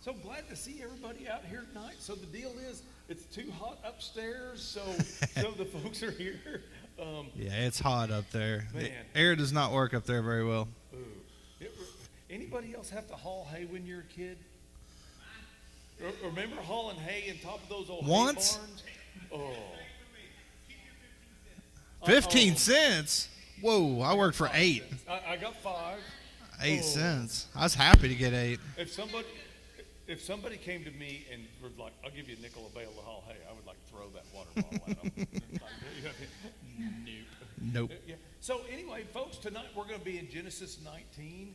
So glad to see everybody out here tonight. So the deal is, it's too hot upstairs, so the folks are here. Yeah, it's hot up there. Man. The air does not work up there very well. Ooh. Anybody else have to haul hay when you're a kid? Remember hauling hay on top of those old Once? hay barns? Oh. 15 cents? Whoa, I worked for 8. I got 5. 8 Oh. cents. I was happy to get 8. If somebody came to me and was like, "I'll give you a nickel a bale to haul hay," I would like throw that water bottle at them. Nope. Yeah. So anyway, folks, tonight we're going to be in Genesis 19.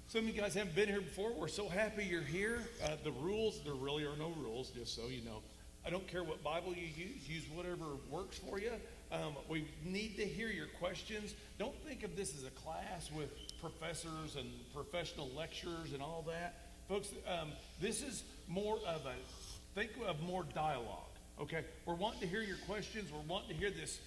Some of you guys haven't been here before. We're so happy you're here. The rules, there really are no rules, just so you know. I don't care what Bible you use whatever works for you. We need to hear your questions. Don't think of this as a class with professors and professional lecturers and all that. Folks, this is more of think of more dialogue, okay? We're wanting to hear your questions. We're wanting to hear this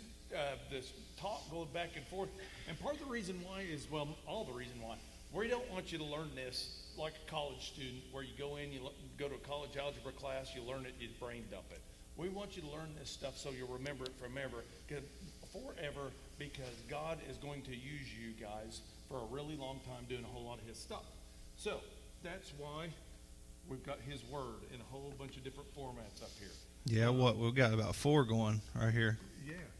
talk going back and forth. And part of the reason why is, well, all the reason why, we don't want you to learn this like a college student where you go in, you go to a college algebra class, you learn it, you brain dump it. We want you to learn this stuff so you'll remember it forever, because God is going to use you guys for a really long time doing a whole lot of his stuff. So that's why we've got his word in a whole bunch of different formats up here. Yeah, we've got about 4 going right here.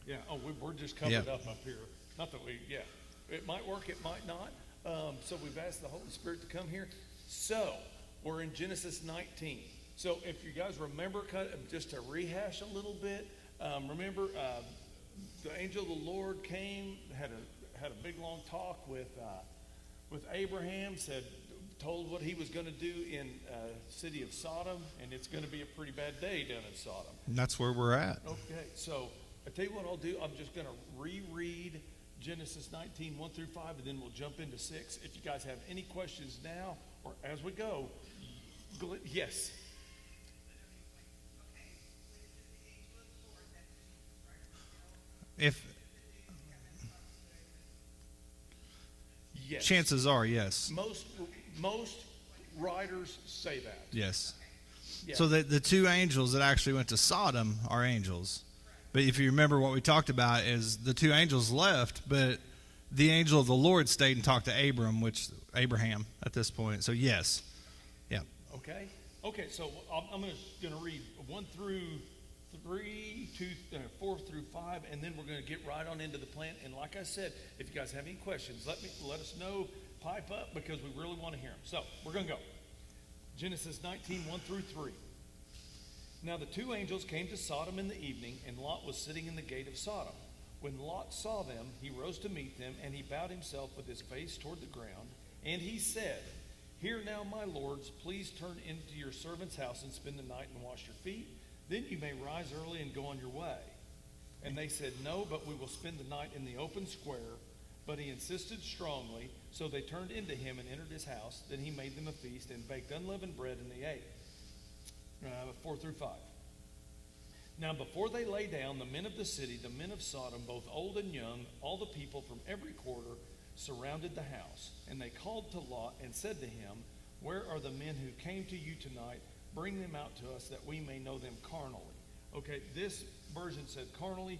Yeah. Oh, we're just covered up here. Not that it might work, it might not. So we've asked the Holy Spirit to come here. So we're in Genesis 19. So if you guys remember, just to rehash a little bit, remember the angel of the Lord came, had a big long talk with Abraham, told what he was going to do in city of Sodom, and it's going to be a pretty bad day down in Sodom. And that's where we're at. Okay, so I tell you what I'll do. I'm just going to reread Genesis 19, 1 through 5, and then we'll jump into 6. If you guys have any questions now or as we go, yes. If Yes. chances are, yes. Most writers say that. Yes. Yeah. So the 2 angels that actually went to Sodom are angels. But if you remember what we talked about is the 2 angels left, but the angel of the Lord stayed and talked to Abraham at this point. So yes. Yeah. Okay. So I'm going to read 1 through 3, 4 through 5, and then we're going to get right on into the plan. And like I said, if you guys have any questions, let us know. Pipe up, because we really want to hear them. So we're going to go. Genesis 19, 1 through 3. Now the 2 angels came to Sodom in the evening, and Lot was sitting in the gate of Sodom. When Lot saw them, he rose to meet them, and he bowed himself with his face toward the ground. And he said, "Hear now, my lords, please turn into your servant's house and spend the night and wash your feet. Then you may rise early and go on your way." And they said, "No, but we will spend the night in the open square." But he insisted strongly, so they turned into him and entered his house. Then he made them a feast and baked unleavened bread, and they ate. 4 through 5. Now before they lay down, the men of the city, the men of Sodom, both old and young, all the people from every quarter, surrounded the house. And they called to Lot and said to him, "Where are the men who came to you tonight? Bring them out to us that we may know them carnally." Okay, this version said carnally.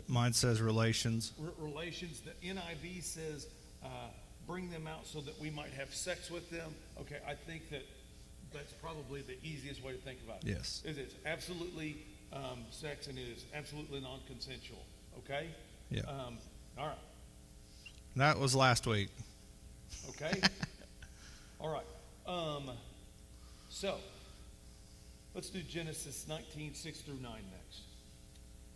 Mine says relations. Relations. The NIV says bring them out so that we might have sex with them. Okay, I think that's probably the easiest way to think about it. Yes. It's absolutely sex, and it is absolutely non-consensual. Okay? Yeah. All right. That was last week. Okay? All right. So, let's do Genesis 19, 6 through 9 next.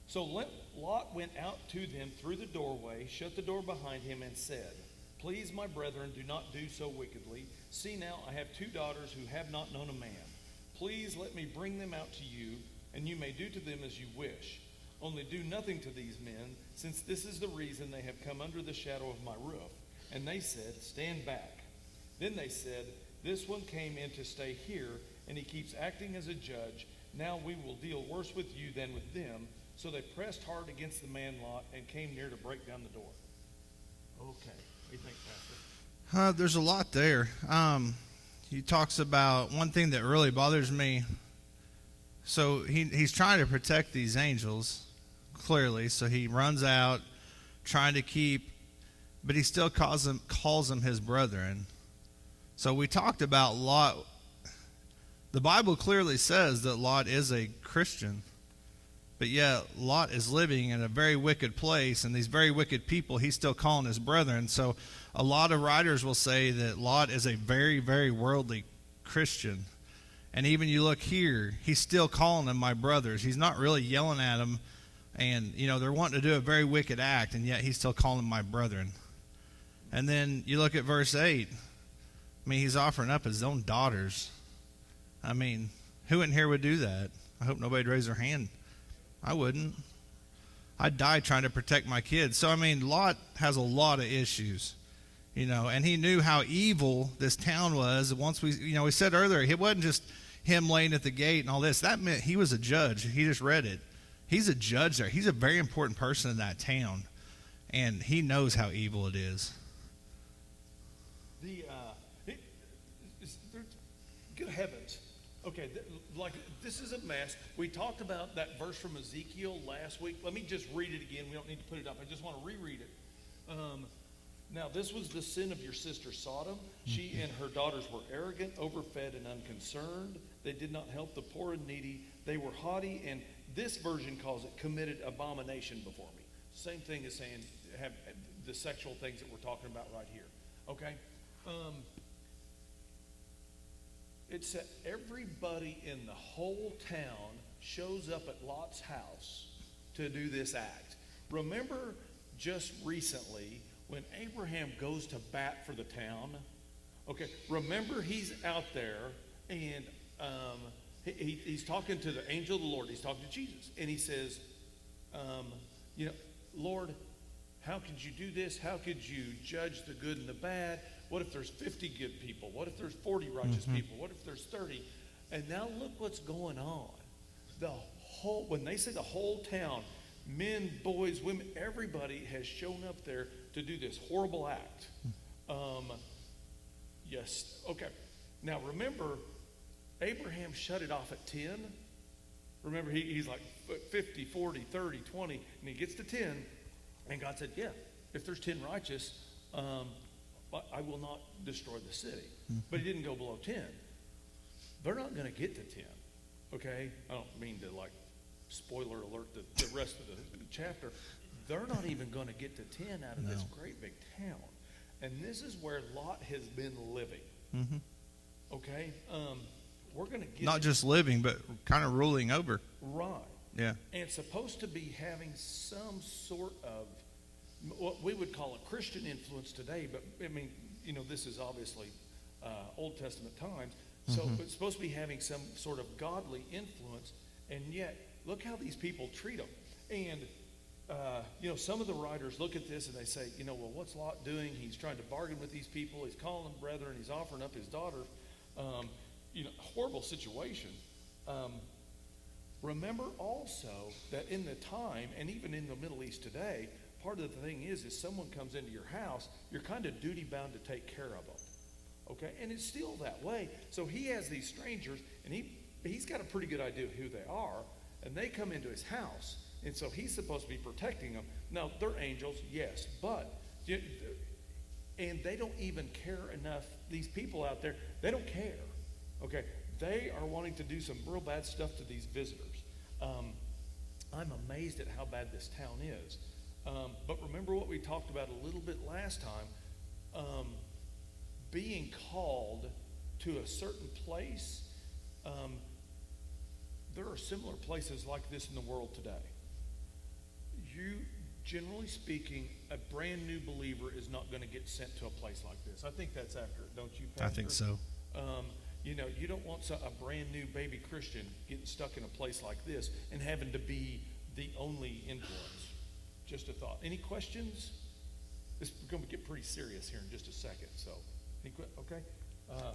So Lot went out to them through the doorway, shut the door behind him, and said, "Please, my brethren, do not do so wickedly. See now, I have 2 daughters who have not known a man. Please let me bring them out to you, and you may do to them as you wish. Only do nothing to these men, since this is the reason they have come under the shadow of my roof." And they said, "Stand back." Then they said, "This one came in to stay here, and he keeps acting as a judge. Now we will deal worse with you than with them." So they pressed hard against the man Lot and came near to break down the door. Okay. What do you think, Pastor? There's a lot there. he talks about one thing that really bothers me. So he's trying to protect these angels, clearly. So he runs out trying to keep, but he still calls them his brethren. So we talked about Lot. The Bible clearly says that Lot is a Christian, but yet Lot is living in a very wicked place, and these very wicked people he's still calling his brethren. So a lot of writers will say that Lot is a very, very worldly Christian. And even you look here, he's still calling them my brothers. He's not really yelling at them, and they're wanting to do a very wicked act, and yet he's still calling them my brethren. And then you look at verse 8. I mean, he's offering up his own daughters. I mean, who in here would do that? I hope nobody'd raise their hand. I wouldn't. I'd die trying to protect my kids. So, I mean, Lot has a lot of issues, and he knew how evil this town was. Once we said earlier, it wasn't just him laying at the gate and all this. That meant he was a judge. He just read it. He's a judge there. He's a very important person in that town, and he knows how evil it is. Good heavens. Okay, this is a mess. We talked about that verse from Ezekiel last week. Let me just read it again. We don't need to put it up. I just want to reread it. Now, this was the sin of your sister Sodom. She and her daughters were arrogant, overfed, and unconcerned. They did not help the poor and needy. They were haughty, and this version calls it committed abomination before me. Same thing as saying have the sexual things that we're talking about right here. Okay? It said everybody in the whole town shows up at Lot's house to do this act. Remember just recently when Abraham goes to bat for the town? Okay, remember he's out there and he's talking to the angel of the Lord. He's talking to Jesus. And he says, Lord, how could you do this? How could you judge the good and the bad? What if there's 50 good people? What if there's 40 righteous people? What if there's 30? And now look what's going on. When they say the whole town, men, boys, women, everybody has shown up there to do this horrible act. Yes. Okay. Now remember, Abraham shut it off at 10. Remember, he's like 50, 40, 30, 20, and he gets to 10, and God said, yeah, if there's 10 righteous, I will not destroy the city. But he didn't go below 10. They're not going to get to 10. Okay? I don't mean to spoiler alert the rest of the chapter. They're not even going to get to 10 out of this great big town. And this is where Lot has been living. Okay? We're going to get not just living, but kind of ruling over. Right. Yeah. And supposed to be having some sort of what we would call a Christian influence today, but I mean, this is obviously Old Testament times. So it's supposed to be having some sort of godly influence, and yet look how these people treat them. And some of the writers look at this and they say, well, what's Lot doing? He's trying to bargain with these people. He's calling them brethren. He's offering up his daughter. Horrible situation. Remember also that in the time, and even in the Middle East today, part of the thing is someone comes into your house, you're kind of duty bound to take care of them. Okay? And it's still that way. So he has these strangers, and he's got a pretty good idea of who they are, and they come into his house, and so he's supposed to be protecting them. Now, they're angels, yes, and they don't even care enough. These people out there, they don't care. Okay? They are wanting to do some real bad stuff to these visitors. I'm amazed at how bad this town is. But remember what we talked about a little bit last time, being called to a certain place. There are similar places like this in the world today. Generally speaking, a brand new believer is not going to get sent to a place like this. I think that's accurate, don't you, Pastor? I think so. You don't want a brand new baby Christian getting stuck in a place like this and having to be the only influence. Just a thought. Any questions? This is going to get pretty serious here in just a second. So, okay.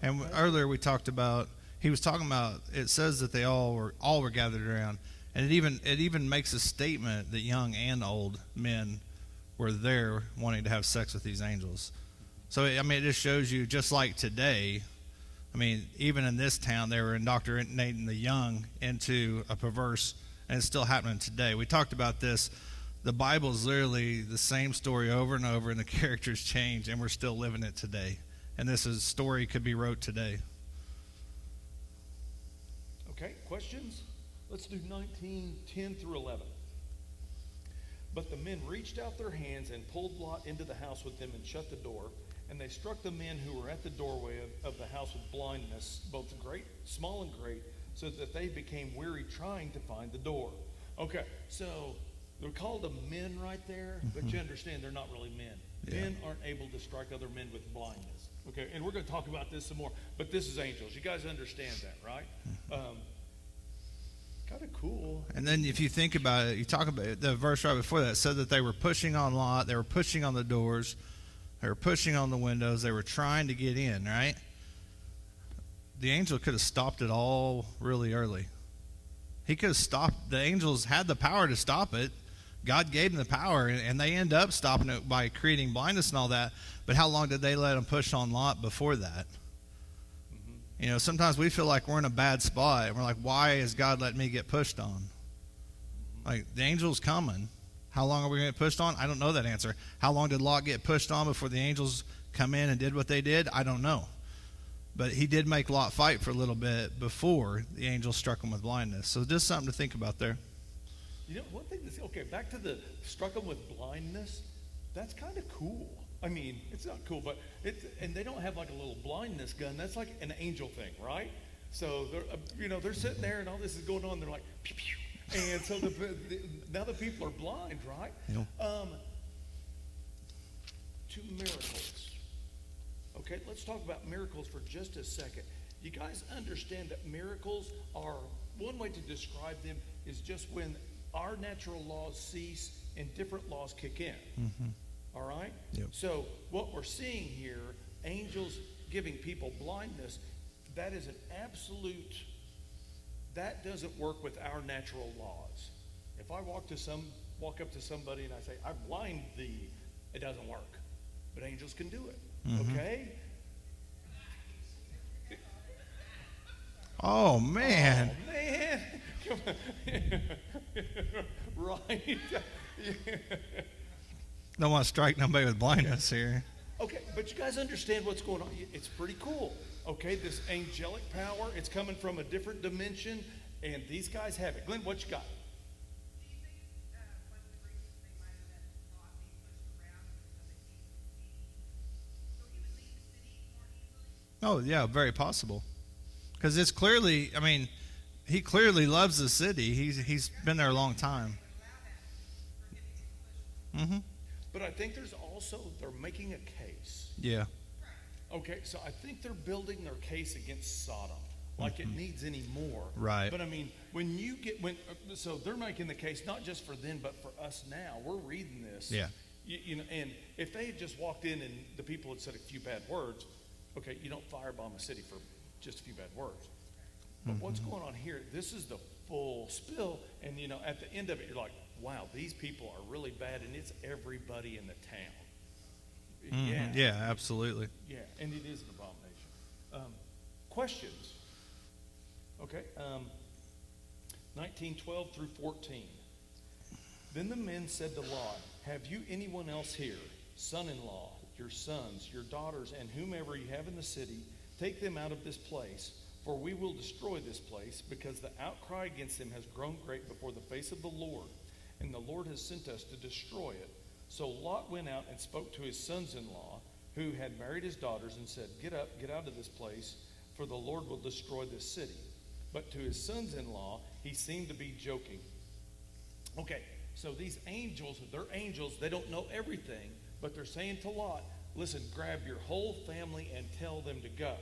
And earlier we talked about. He was talking about. It says that they all were gathered around, and it even makes a statement that young and old men were there wanting to have sex with these angels. So I mean, it just shows you, just like today, I mean, even in this town, they were indoctrinating the young into a perverse, and it's still happening today. We talked about this. The Bible is literally the same story over and over, and the characters change, and we're still living it today. And this is story could be wrote today. Okay, questions? Let's do 19:10 through 11. But the men reached out their hands and pulled Lot into the house with them and shut the door. And they struck the men who were at the doorway of the house with blindness, both great, small and great, so that they became weary trying to find the door. Okay, so they're called them men right there, but you understand they're not really men. Yeah. Men aren't able to strike other men with blindness. Okay, and we're going to talk about this some more, but this is angels. You guys understand that, right? Kind of cool. And then if you think about it, you talk about it, the verse right before that said that they were pushing on Lot, they were pushing on the doors, they were pushing on the windows, they were trying to get in, right? The angel could have stopped it all really early. He could have stopped, the angels had the power to stop it. God gave them the power, and they end up stopping it by creating blindness and all that. But how long did they let them push on Lot before that? You know, sometimes we feel like we're in a bad spot, and we're like, why is God letting me get pushed on? Like, the angel's coming. How long are we going to get pushed on? I don't know that answer. How long did Lot get pushed on before the angels come in and did what they did? I don't know. But he did make Lot fight for a little bit before the angels struck him with blindness. So just something to think about there. You know, one thing that's, okay, back to the struck them with blindness, that's kind of cool. I mean, it's not cool, but and they don't have like a little blindness gun. That's like an angel thing, right? So they're, they're sitting there and all this is going on. They're like, pew, pew. And so now the people are blind, right? Yeah. To miracles. Okay, let's talk about miracles for just a second. You guys understand that miracles are, one way to describe them is just when our natural laws cease and different laws kick in. Mm-hmm. All right? Yep. So what we're seeing here, angels giving people blindness, that is an absolute, that doesn't work with our natural laws. If I walk up to somebody and I say, I blind thee, it doesn't work. But angels can do it. Mm-hmm. Okay? Oh, man. Oh, man. Come on. Right. Don't want to strike nobody with blindness here. Okay, but you guys understand what's going on. It's pretty cool. Okay, this angelic power, it's coming from a different dimension, and these guys have it. Glenn, what you got? Do you think one of the reasons they might have let Lot be pushed around was so he would leave the city more easily? Oh, yeah, very possible. Because it's clearly, I mean, he clearly loves the city. He's been there a long time. Mm-hmm. But I think there's also, they're making a case. Yeah. Okay, so I think they're building their case against Sodom, like it needs any more. Right. But I mean, so they're making the case not just for them, but for us now. We're reading this. Yeah. And if they had just walked in and the people had said a few bad words, okay, you don't firebomb a city for just a few bad words. But what's going on here, this is the full spill, and at the end of it, you're like, wow, these people are really bad, and it's everybody in the town. Mm-hmm. Yeah, absolutely. Yeah, and it is an abomination. Questions? Okay, 19:12 through 14. Then the men said to Lot, have you anyone else here, son-in-law, your sons, your daughters, and whomever you have in the city, take them out of this place, for we will destroy this place, because the outcry against them has grown great before the face of the Lord, and the Lord has sent us to destroy it. So Lot went out and spoke to his sons-in-law, who had married his daughters, and said, get up, get out of this place, for the Lord will destroy this city. But to his sons-in-law, he seemed to be joking. Okay, so these angels, they're angels, they don't know everything, but they're saying to Lot, listen, grab your whole family and tell them to go.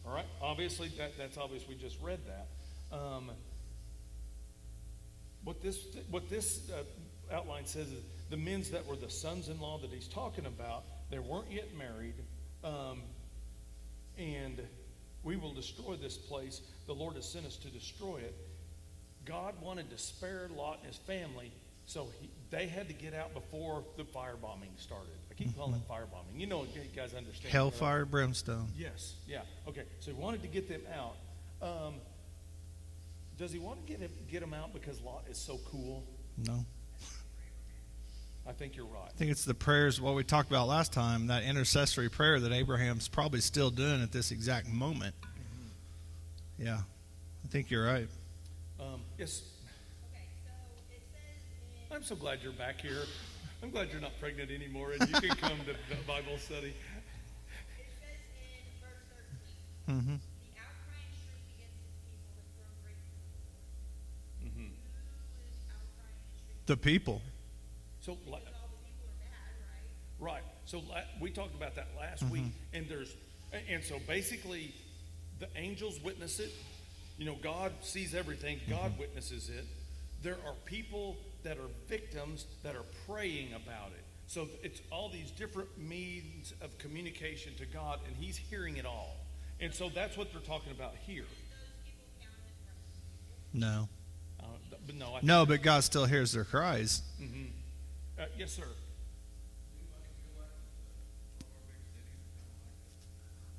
All right, obviously, that's obvious, we just read that. What this outline says is the men that were the sons-in-law that he's talking about, they weren't yet married, and we will destroy this place. The Lord has sent us to destroy it. God wanted to spare Lot and his family So they had to get out before the firebombing started. I keep calling it firebombing. You know, you guys understand. Hellfire, brimstone. Yes, yeah. Okay, so he wanted to get them out. Does he want to get them out because Lot is so cool? No. I think you're right. I think it's the prayers, what we talked about last time, that intercessory prayer that Abraham's probably still doing at this exact moment. Yeah, I think you're right. Yes, Okay, so it says in, I'm so glad you're back here. I'm glad you're not pregnant anymore and you can come to Bible study. it says in verse 13, Mm-hmm. the outcry and shriek against his people has grown great before the Lord. Mm-hmm. Who is outcrying and shrieking? The people. So, Because all the people are bad, right? right. So we talked about that last week, and so basically, the angels witness it. You know, God sees everything. God witnesses it. There are people that are victims that are praying about it. So it's all these different means of communication to God, and He's hearing it all. And so that's what they're talking about here. Those people counted righteous people. No. But no, No, but God still hears their cries. yes, sir.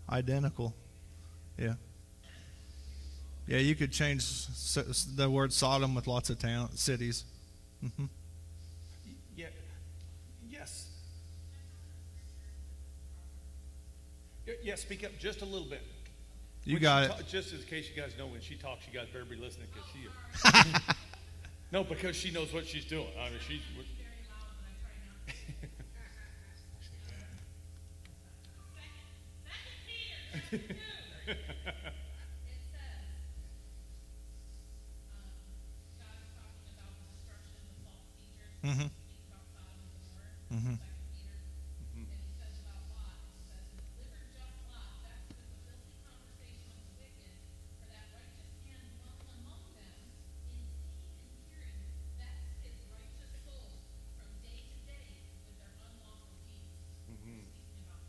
Identical. Yeah. Yeah, you could change the word Sodom with lots of cities. Mm-hmm. Yeah. Yes. Yeah, speak up just a little bit. You When got she it. just in case you guys know, when she talks, you guys better be listening because she is. No, because she knows what she's doing. I mean, she's. Second Peter 2. It says, God is talking about the destruction of false teachers. Mm-hmm. Speaks about Sodom and Gomorrah. Mm-hmm. Second Peter. And he says about Lot. It says, deliver just Lot, that with the filthy conversation of the wicked, for that righteous man dwelt among them, in seeing and hearing, vexed his righteous soul from day to day with their unlawful deeds. Speaking about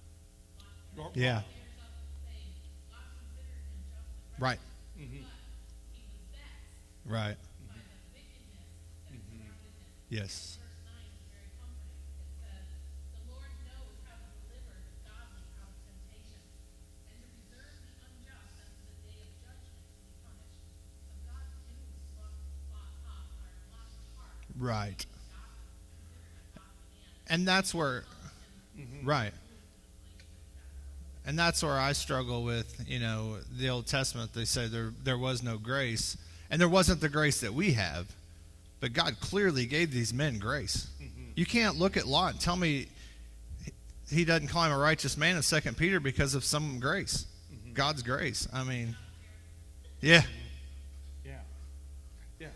Lot. Yeah. Clears up saying, God considered him just and Right. righteous, but he was vexed Right. by the wickedness that surrounded him. Yes. Verse 9 is very comforting. It says, the Lord knows how to deliver the godly out of temptation, and to reserve the unjust unto the day of judgment to be punished. So God knew Lot's heart. Right. God considered a godly man. And that's where, right. And that's where I struggle with, the Old Testament. They say there was no grace, and there wasn't the grace that we have. But God clearly gave these men grace. You can't look at Lot and tell me he doesn't call him a righteous man in 2 Peter because of some grace. God's grace. I mean, yeah. Yeah. Yeah.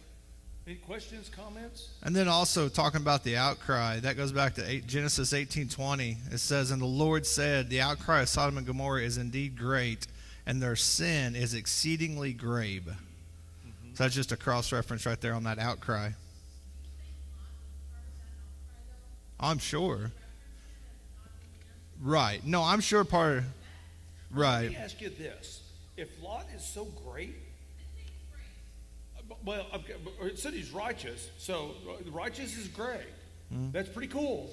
Any questions, comments? And then also talking about the outcry, that goes back to Genesis 18:20. It says, and the Lord said, the outcry of Sodom and Gomorrah is indeed great, and their sin is exceedingly grave. So that's just a cross-reference right there on that outcry. I'm sure. Right. No, I'm sure part of, Let right. me ask you this. If Lot is so great, well, okay, but it said he's righteous, so righteous is great. That's pretty cool.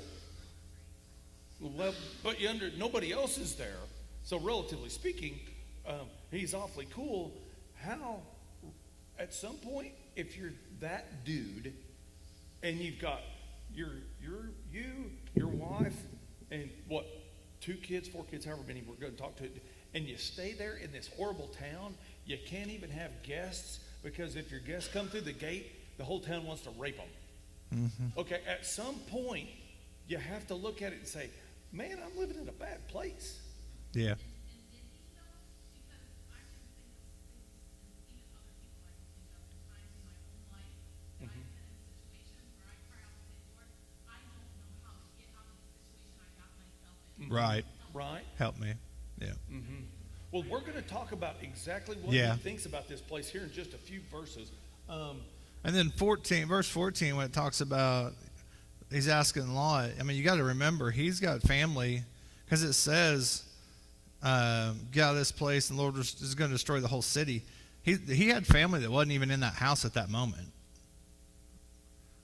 Well, but nobody else is there, so relatively speaking, he's awfully cool. How, at some point, if you're that dude, and you've got your wife, and 2 kids, 4 kids, however many we're going to talk to, and you stay there in this horrible town, you can't even have guests, because if your guests come through the gate, the whole town wants to rape them. Okay, at some point, you have to look at it and say, man, I'm living in a bad place. Yeah. Right. Right? Help me. Yeah. Well, we're going to talk about exactly what Yeah. he thinks about this place here in just a few verses. And then verse 14, when it talks about, he's asking Lot, I mean, you got to remember, he's got family, because it says, get out of this place, and the Lord is going to destroy the whole city. He had family that wasn't even in that house at that moment.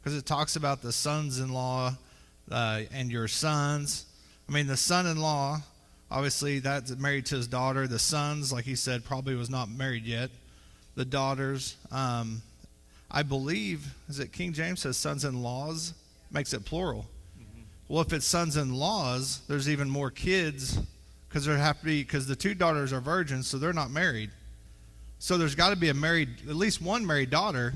because it talks about the sons-in-law and your sons. I mean, the son-in-law, obviously, that's married to his daughter. The sons, like he said, probably was not married yet. The daughters, I believe, is it King James says sons-in-laws? Makes it plural. Mm-hmm. Well, if it's sons-in-laws, there's even more kids because there have to be, because the two daughters are virgins, so they're not married. So there's got to be at least one married daughter.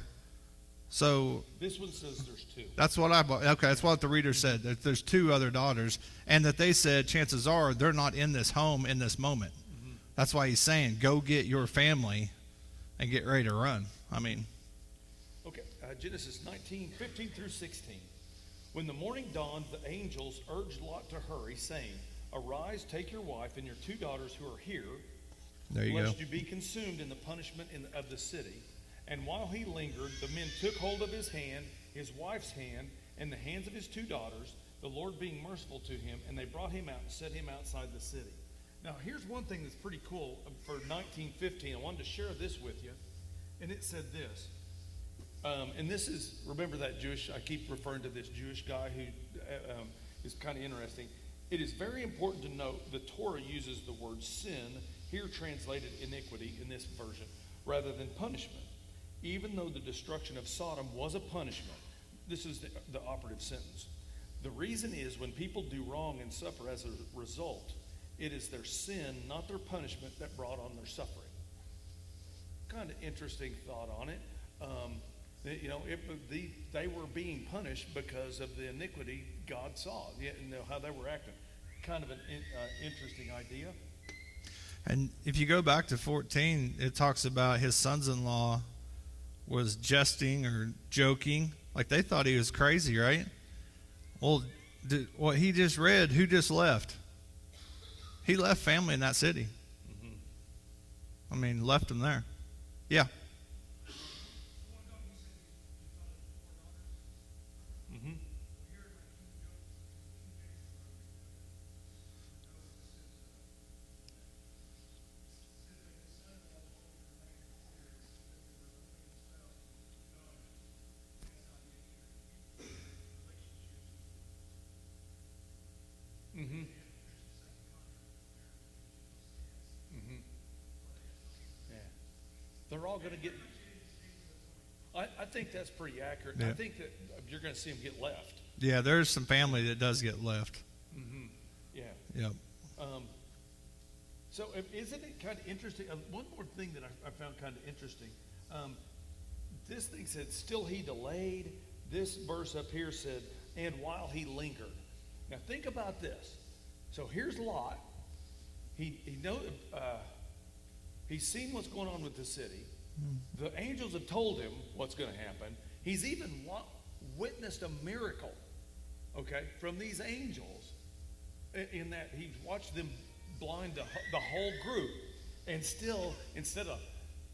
So this one says there's two. That's what okay, that's what the reader said. That there's two other daughters, and that they said chances are they're not in this home in this moment. Mm-hmm. That's why he's saying, go get your family and get ready to run. I mean. Okay, Genesis 19:15 through 16. When the morning dawned, the angels urged Lot to hurry, saying, "Arise, take your wife and your two daughters who are here, there you lest go. you be consumed in the punishment of the city." And while he lingered, the men took hold of his hand, his wife's hand, and the hands of his two daughters, the Lord being merciful to him, and they brought him out and set him outside the city. Now, here's one thing that's pretty cool for 1915. I wanted to share this with you. And it said this. And this is, remember that I keep referring to this Jewish guy who is kind of interesting. It is very important to note the Torah uses the word sin, here translated iniquity in this version, rather than punishment. Even though the destruction of Sodom was a punishment, this is the operative sentence. The reason is when people do wrong and suffer as a result, it is their sin, not their punishment, that brought on their suffering. Kind of interesting thought on it. They were being punished because of the iniquity God saw, how they were acting. Kind of an interesting idea. And if you go back to 14, it talks about his sons-in-law was jesting or joking. Like they thought he was crazy, right? Well, what he just read, who just left? He left family in that city. Mm-hmm. I mean, left them there. Yeah. Mm-hmm. Mm-hmm. Mm-hmm. Yeah. They're all going to get. I think that's pretty accurate. Yeah. I think that you're going to see them get left. Yeah, there's some family that does get left. Mm-hmm. Yeah. Yep. So isn't it kind of interesting? One more thing that I found kind of interesting. This thing said, still he delayed. This verse up here said, and while he lingered. Now think about this. So here's Lot. He's seen what's going on with the city. The angels have told him what's going to happen. He's even witnessed a miracle, okay, from these angels, in that he's watched them blind the whole group. And still, instead of,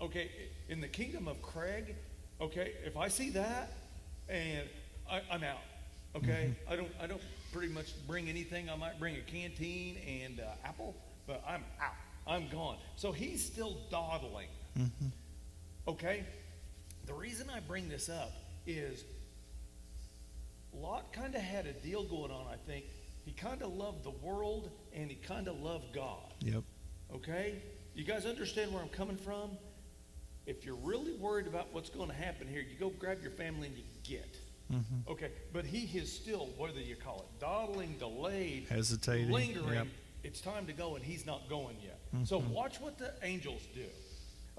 okay, in the kingdom of Craig, okay, if I see that, and I'm out, okay? Mm-hmm. I don't pretty much bring anything. I might bring a canteen and apple, but I'm out. I'm gone. So he's still dawdling. Mm-hmm. Okay? The reason I bring this up is Lot kind of had a deal going on, I think. He kind of loved the world and he kind of loved God. Yep. Okay? You guys understand where I'm coming from? If you're really worried about what's going to happen here, you go grab your family and you get. Mm-hmm. Okay? But he is still, what do you call it? Dawdling, delayed, hesitating, lingering. Yep. It's time to go and he's not going yet. Mm-hmm. So watch what the angels do.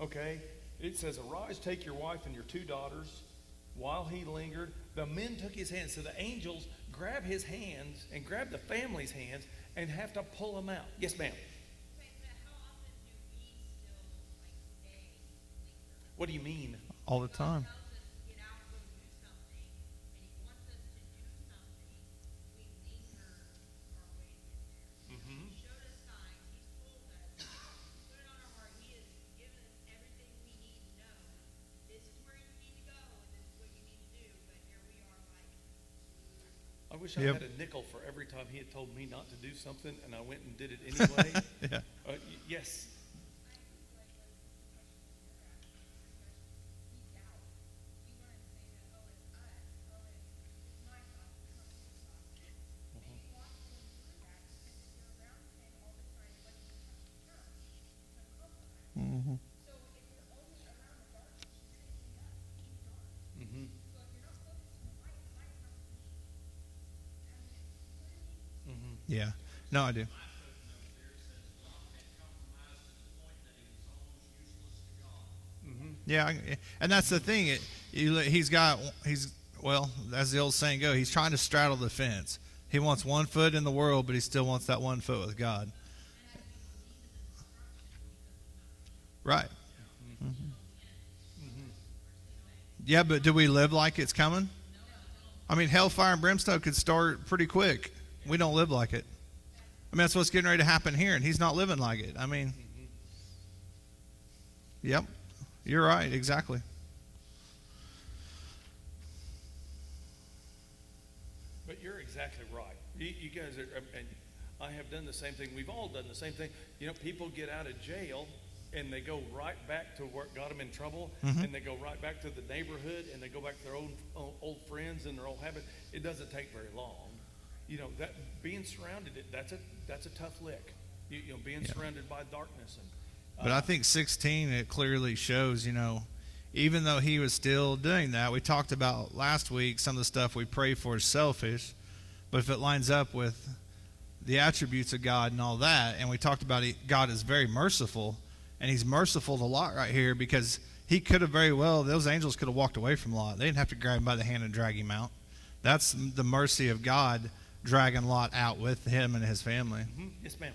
Okay? It says, arise, take your wife and your two daughters. While he lingered, the men took his hands. So the angels grab his hands and grab the family's hands and have to pull them out. Yes, ma'am. But how often do we still, stay linger? What do you mean? All the time. God tells us to get out and go do something, and he wants us to do something. We linger our way to get there. Mm-hmm. He showed us signs. He's told us. He's put it on our heart. He has given us everything we need to know. This is where you need to go, and this is what you need to do. But here we are, I wish I had a nickel for every time he had told me not to do something, and I went and did it anyway. Yeah. Yes. Yeah. No, I do. Yeah, and that's the thing. Well, as the old saying goes, he's trying to straddle the fence. He wants one foot in the world, but he still wants that one foot with God. Right. Yeah, but do we live like it's coming? I mean, hellfire and brimstone could start pretty quick. We don't live like it. I mean, that's what's getting ready to happen here, and he's not living like it. I mean, yep, you're right, exactly. But you're exactly right. You guys are, and I have done the same thing. We've all done the same thing. You know, people get out of jail and they go right back to what got them in trouble, and they go right back to the neighborhood, and they go back to their old friends and their old habits. It doesn't take very long. You know, that being surrounded, that's a tough lick. You know, being surrounded by darkness. But I think 16, it clearly shows, you know, even though he was still doing that, we talked about last week some of the stuff we pray for is selfish, but if it lines up with the attributes of God and all that, and we talked about God is very merciful, and he's merciful to Lot right here because he could have very well, those angels could have walked away from Lot. They didn't have to grab him by the hand and drag him out. That's the mercy of God dragging Lot out with him and his family. Mm-hmm. Yes, ma'am.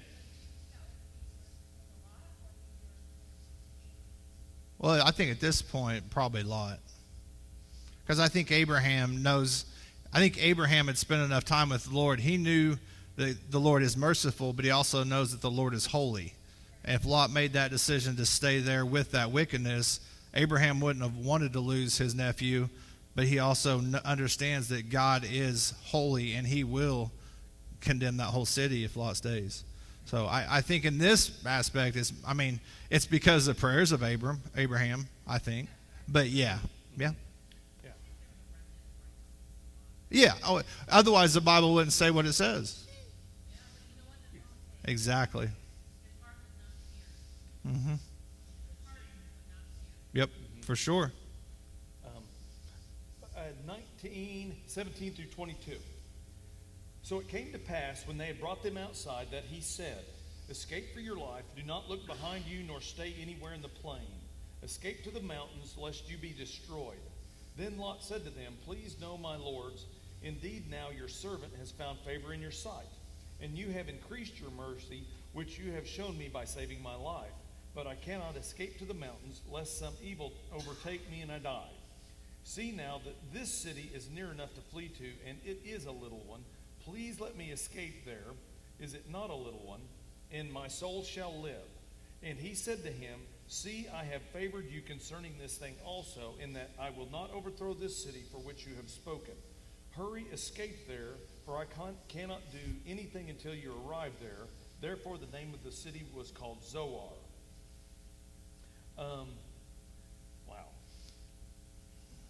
Well, I think at this point, probably Lot. Because I think Abraham had spent enough time with the Lord. He knew that the Lord is merciful, but he also knows that the Lord is holy. And if Lot made that decision to stay there with that wickedness, Abraham wouldn't have wanted to lose his nephew, but he also understands that God is holy and he will condemn that whole city if Lot stays. So I think in this aspect, it's because of the prayers of Abraham, I think. But yeah. Oh, otherwise the Bible wouldn't say what it says. Exactly. Mm-hmm. Yep, for sure. 17 through 22. So it came to pass when they had brought them outside that he said, "Escape for your life. Do not look behind you nor stay anywhere in the plain. Escape to the mountains lest you be destroyed." Then Lot said to them, "Please know, my lords, indeed now your servant has found favor in your sight, and you have increased your mercy, which you have shown me by saving my life. But I cannot escape to the mountains, lest some evil overtake me and I die. See now that this city is near enough to flee to, and it is a little one. Please let me escape there. Is it not a little one? And my soul shall live." And he said to him, "See, I have favored you concerning this thing also, in that I will not overthrow this city for which you have spoken. Hurry, escape there, for I cannot do anything until you arrive there." Therefore the name of the city was called Zoar. Wow.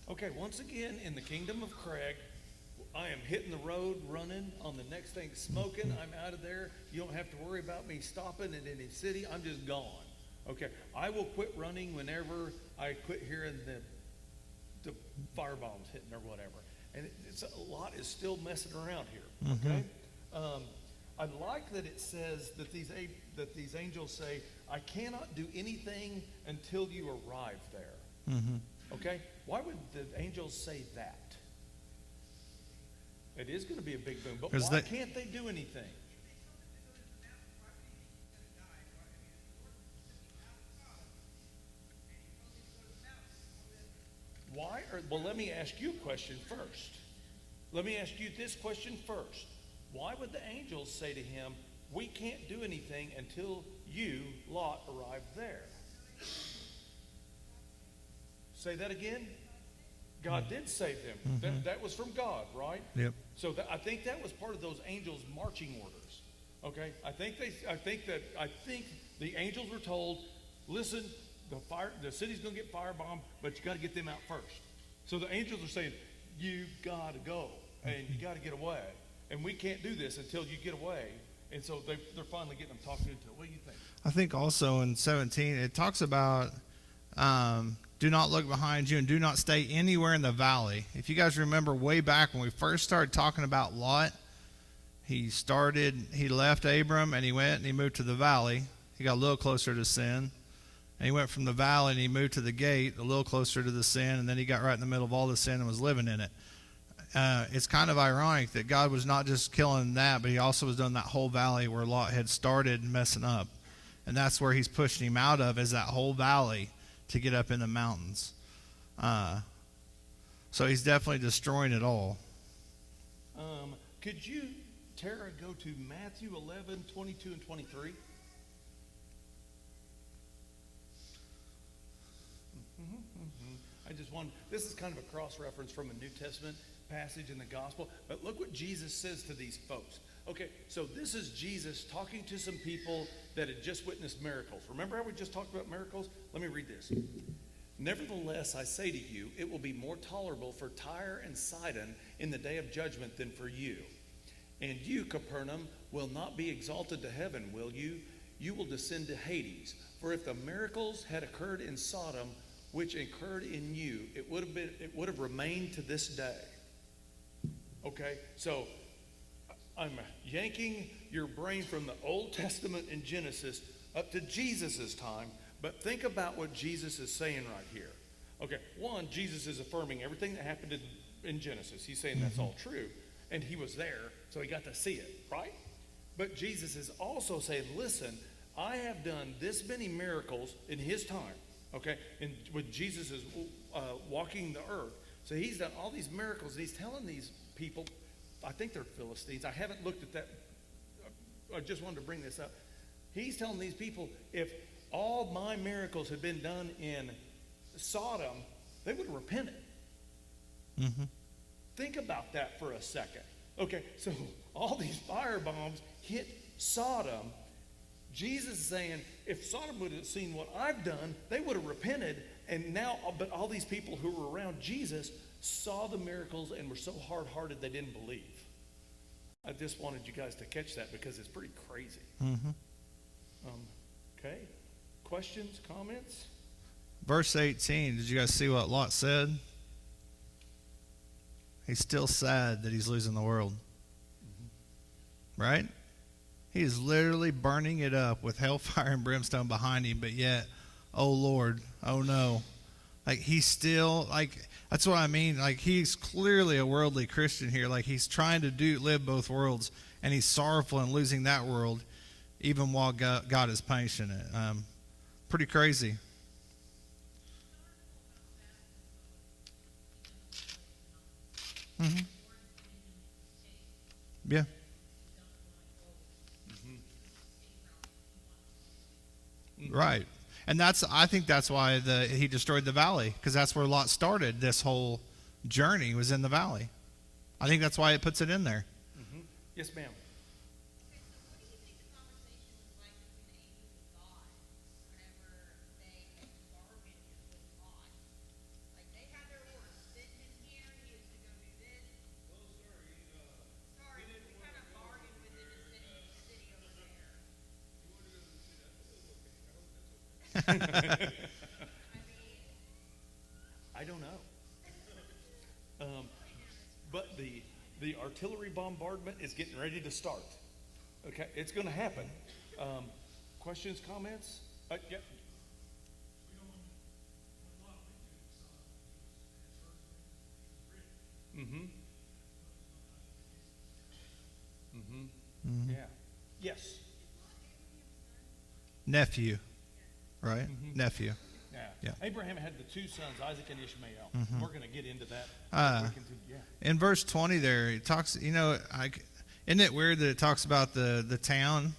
Okay, once again, in the kingdom of Craig, I am hitting the road, running on the next thing, smoking. I'm out of there. You don't have to worry about me stopping in any city. I'm just gone. Okay, I will quit running whenever I quit hearing the fire bombs hitting or whatever. And a lot is still messing around here. Okay, I like that it says that these angels say, "I cannot do anything until you arrive there." Okay, why would the angels say that? It is going to be a big boom, but why can't they do anything? Well, let me ask you a question first. Let me ask you this question first. Why would the angels say to him, "We can't do anything until you, Lot, arrive there"? Say that again. God did save them. That was from God, right? Yep. So I think that was part of those angels' marching orders. Okay, I think the angels were told, "Listen, the city's going to get firebombed, but you got to get them out first." So the angels are saying, "You got to go and you got to get away, and we can't do this until you get away." And so they're finally getting them talking into it. What do you think? I think also in 17 it talks about do not look behind you and do not stay anywhere in the valley. If you guys remember way back when we first started talking about Lot, He left Abram and he went and he moved to the valley. He got a little closer to sin. And he went from the valley and he moved to the gate, a little closer to the sin, and then he got right in the middle of all the sin and was living in it. It's kind of ironic that God was not just killing that, but he also was doing that whole valley where Lot had started messing up. And that's where he's pushing him out of, is that whole valley to get up in the mountains. So he's definitely destroying it all. Could you, Tara, go to Matthew 11, 22 and 23? I just want, this is kind of a cross-reference from a New Testament passage in the gospel, but look what Jesus says to these folks. Okay, so this is Jesus talking to some people that had just witnessed miracles. Remember how we just talked about miracles? Let me read this. Nevertheless, I say to you, it will be more tolerable for Tyre and Sidon in the day of judgment than for you. And you, Capernaum, will not be exalted to heaven, will you? You will descend to Hades. For if the miracles had occurred in Sodom, which occurred in you, it would have remained to this day. Okay, so I'm yanking your brain from the Old Testament in Genesis up to Jesus' time, but think about what Jesus is saying right here. Okay, one, Jesus is affirming everything that happened in Genesis. He's saying that's all true, and he was there, so he got to see it, right? But Jesus is also saying, listen, I have done this many miracles in his time, okay, and when Jesus is walking the earth. So he's done all these miracles, and he's telling these people, I think they're Philistines. I haven't looked at that. I just wanted to bring this up. He's telling these people, if all my miracles had been done in Sodom, they would have repented. Mm-hmm. Think about that for a second. Okay, so all these fire bombs hit Sodom. Jesus is saying, if Sodom would have seen what I've done, they would have repented. And now, but all these people who were around Jesus saw the miracles and were so hard-hearted they didn't believe. I just wanted you guys to catch that because it's pretty crazy. Mm-hmm. Okay, questions, comments? Verse 18, did you guys see what Lot said? He's still sad that he's losing the world. Mm-hmm. Right? He is literally burning it up with hellfire and brimstone behind him, but yet, oh Lord, oh no. Like he's still, like, that's what I mean. Like he's clearly a worldly Christian here. Like he's trying to live both worlds, and he's sorrowful in losing that world, even while God is punishing it. Pretty crazy. Mm-hmm. Yeah. Mm-hmm. Right. And I think that's why he destroyed the valley, because that's where Lot started. This whole journey was in the valley. I think that's why it puts it in there. Mm-hmm. Yes, ma'am. Okay, so what do you think the conversation was like between the angels of God whenever they had bargained with Lot? Like they had their orders. Send him here. He is to go do this. Sorry, we kind of bargained with him to send him to the city over there. I don't know. But the artillery bombardment is getting ready to start. Okay, it's going to happen. Questions, comments? Yeah. Mm-hmm. Mm-hmm. Mm-hmm. Yeah. Yes. Nephew. Right? Mm-hmm. Nephew. Yeah. Abraham had the two sons, Isaac and Ishmael. Mm-hmm. We're going to get into that. Yeah. In verse 20 there, it talks, isn't it weird that it talks about the town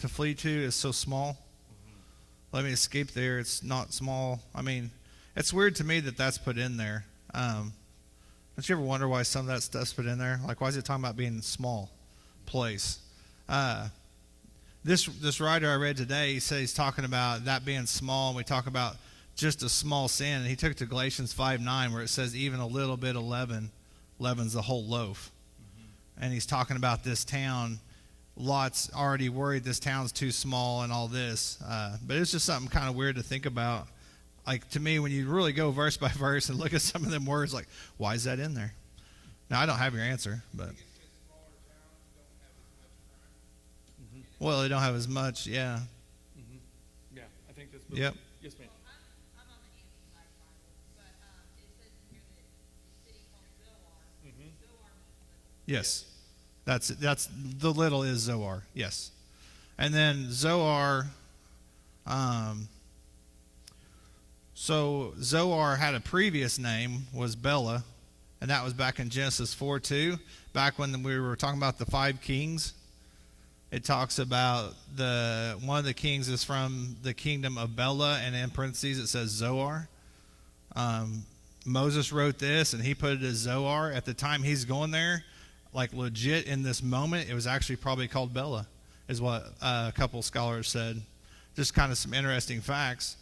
to flee to is so small? Mm-hmm. Let me escape there. It's not small. I mean, it's weird to me that that's put in there. Don't you ever wonder why some of that stuff's put in there? Like, why is it talking about being a small place? This writer I read today, he says he's talking about that being small, and we talk about just a small sin. And he took it to Galatians 5:9, where it says even a little bit of leaven leavens the whole loaf. Mm-hmm. And he's talking about this town. Lot's already worried this town's too small and all this. But it's just something kind of weird to think about. Like, to me, when you really go verse by verse and look at some of them words, like, why is that in there? Now, I don't have your answer, but... Well, they don't have as much. Yeah. Yeah, I think that's. Yep. Yes, ma'am. I'm on the Amplified Bible, but it says in here that the city called Zoar. Zoar means little. Yes. That's the little is Zoar. Yes. And then Zoar. So Zoar had a previous name, was Bela, and that was back in Genesis 4:2. Back when we were talking about the 5 kings, it talks about one of the kings is from the kingdom of Bela, and in parentheses it says Zoar. Moses wrote this, and he put it as Zoar. At the time he's going there, like legit in this moment, it was actually probably called Bela, is what a couple scholars said. Just kind of some interesting facts.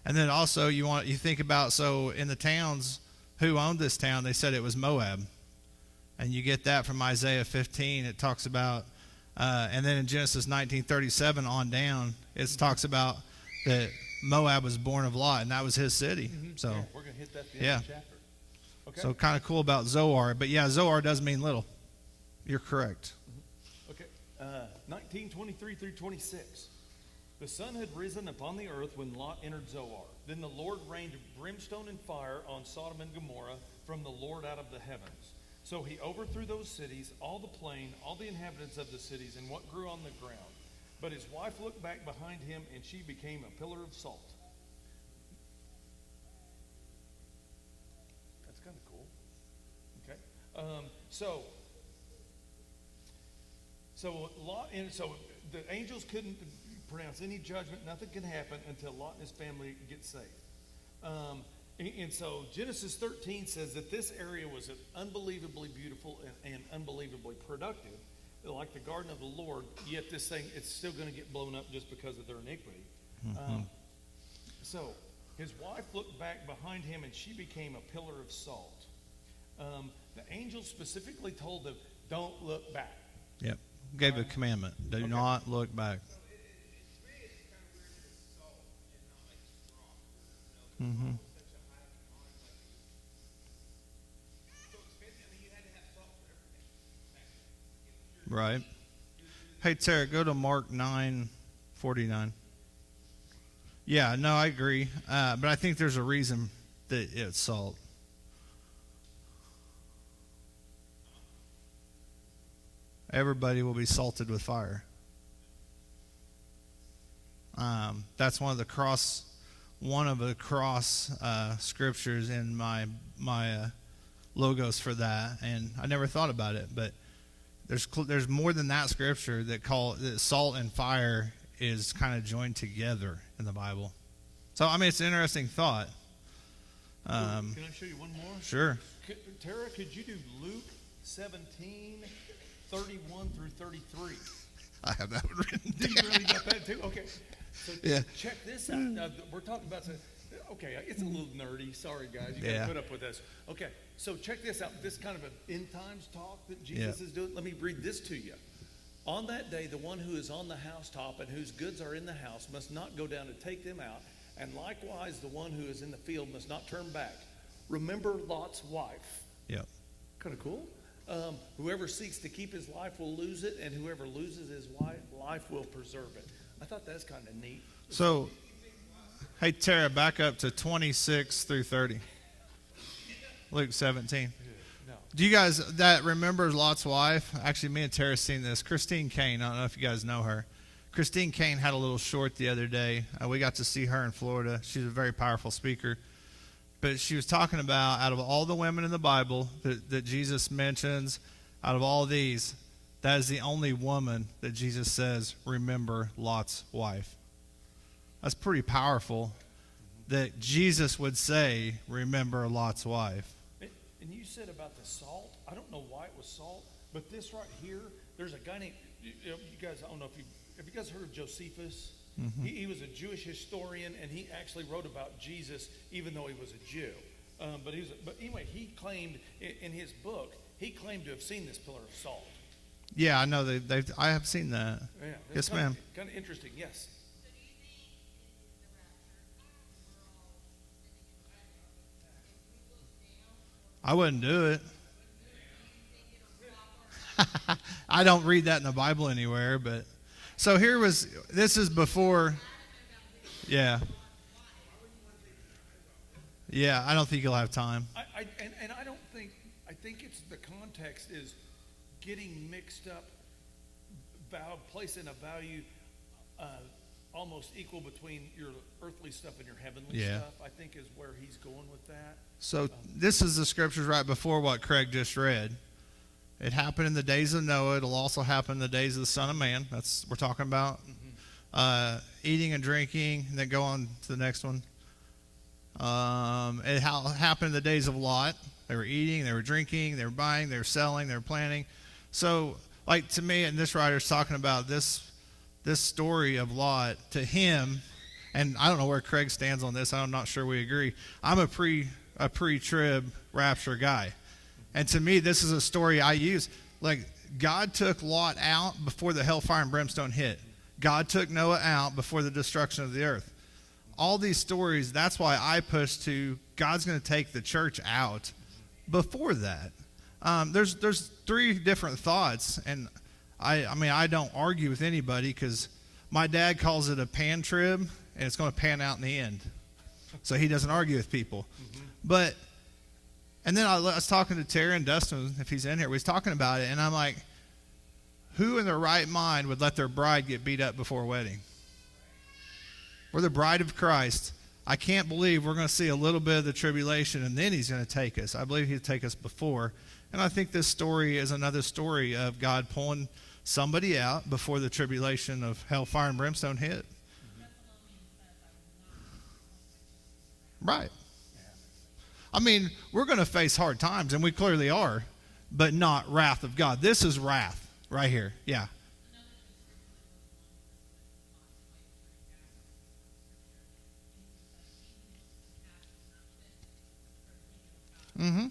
And then also you think about, so in the towns, who owned this town? They said it was Moab. And you get that from Isaiah 15. It talks about, and then in Genesis 19:37 on down, it talks about that Moab was born of Lot, and that was his city. So Yeah, we're going to hit that at the end of the chapter. Okay. so kind of cool about Zoar. But yeah, Zoar does mean little. You're correct. Okay. 19:23 through 26. The sun had risen upon the earth when Lot entered Zoar. Then the Lord rained brimstone and fire on Sodom and Gomorrah from the Lord out of the heavens. So he overthrew those cities, all the plain, all the inhabitants of the cities, and what grew on the ground. But his wife looked back behind him, and she became a pillar of salt. That's kind of cool. Okay. So Lot, and so the angels couldn't pronounce any judgment. Nothing can happen until Lot and his family get saved. And so Genesis 13 says that this area was unbelievably beautiful and unbelievably productive, like the garden of the Lord. Yet this thing, it's still going to get blown up just because of their iniquity. So his wife looked back behind him, and she became a pillar of salt. The angel specifically told them, "Don't look back." Yep. Gave a commandment. Do not look back. Mm-hmm. Right. Hey, Tara, go to Mark 9:49. Yeah, no, I agree. But I think there's a reason that it's salt. Everybody will be salted with fire. That's one of the cross scriptures in my logos for that, and I never thought about it, but there's more than that scripture that salt and fire is kind of joined together in the Bible. So I mean, it's an interesting thought. Can I show you one more? Sure. Tara, could you do Luke 17, 31 through 33? I have that one written Do down. you really got that too? Okay. So Yeah. check this out. Now, we're talking about okay, it's a little nerdy. Sorry, guys. You got Yeah. to put up with this. Okay, so check this out. This kind of an end times talk that Jesus is doing. Let me read this to you. On that day, the one who is on the housetop and whose goods are in the house must not go down to take them out. And likewise, the one who is in the field must not turn back. Remember Lot's wife. Yep. Kind of cool. Whoever seeks to keep his life will lose it, and whoever loses his life will preserve it. I thought that's kind of neat. So, hey, Tara, back up to 26 through 30. Luke 17. No. Do you guys that remembers Lot's wife? Actually, me and Tara seen this. Christine Kane. I don't know if you guys know her. Christine Kane had a little short the other day. We got to see her in Florida. She's a very powerful speaker. But she was talking about, out of all the women in the Bible that Jesus mentions, out of all these, that is the only woman that Jesus says, remember Lot's wife. That's pretty powerful that Jesus would say, remember Lot's wife. And you said about the salt. I don't know why it was salt, but this right here, there's a guy named, you guys, I don't know if have you guys heard of Josephus? Mm-hmm. He was a Jewish historian, and he actually wrote about Jesus, even though he was a Jew. But anyway, he claimed in his book, he claimed to have seen this pillar of salt. Yeah, I know. I have seen that. Yeah, Yes, ma'am. Kind of interesting, yes. So do you think in the rapture, we're all living in paradise? If we look down, I wouldn't do it. do you think it'll stop our I don't read that in the Bible anywhere, but So this is before, yeah. Yeah, I don't think you'll have time. And I think it's the context is getting mixed up, placing a value almost equal between your earthly stuff and your heavenly Yeah. stuff, I think is where he's going with that. So this is the scriptures right before what Craig just read. It happened in the days of Noah. It'll also happen in the days of the Son of Man. That's we're talking about. Eating and drinking. And then go on to the next one. It happened in the days of Lot. They were eating, they were drinking, they were buying, they were selling, they were planning. So, like to me, and this writer's talking about this story of Lot to him, and I don't know where Craig stands on this. I'm not sure we agree. I'm a pre-trib rapture guy, and to me, this is a story I use. Like God took Lot out before the hellfire and brimstone hit. God took Noah out before the destruction of the earth. All these stories, that's why I push to God's going to take the church out before that. There's three different thoughts, and I mean, I don't argue with anybody because my dad calls it a pan trib, and it's going to pan out in the end. So he doesn't argue with people. But, and then I was talking to Terry and Dustin, if he's in here, we was talking about it, and I'm like, who in their right mind would let their bride get beat up before a wedding? We're the bride of Christ. I can't believe we're going to see a little bit of the tribulation, and then he's going to take us. I believe he'll take us before. And I think this story is another story of God pulling somebody out before the tribulation of hellfire and brimstone hit. Right. I mean, we're going to face hard times, and we clearly are, but not wrath of God. This is wrath right here. Yeah. Mm-hmm.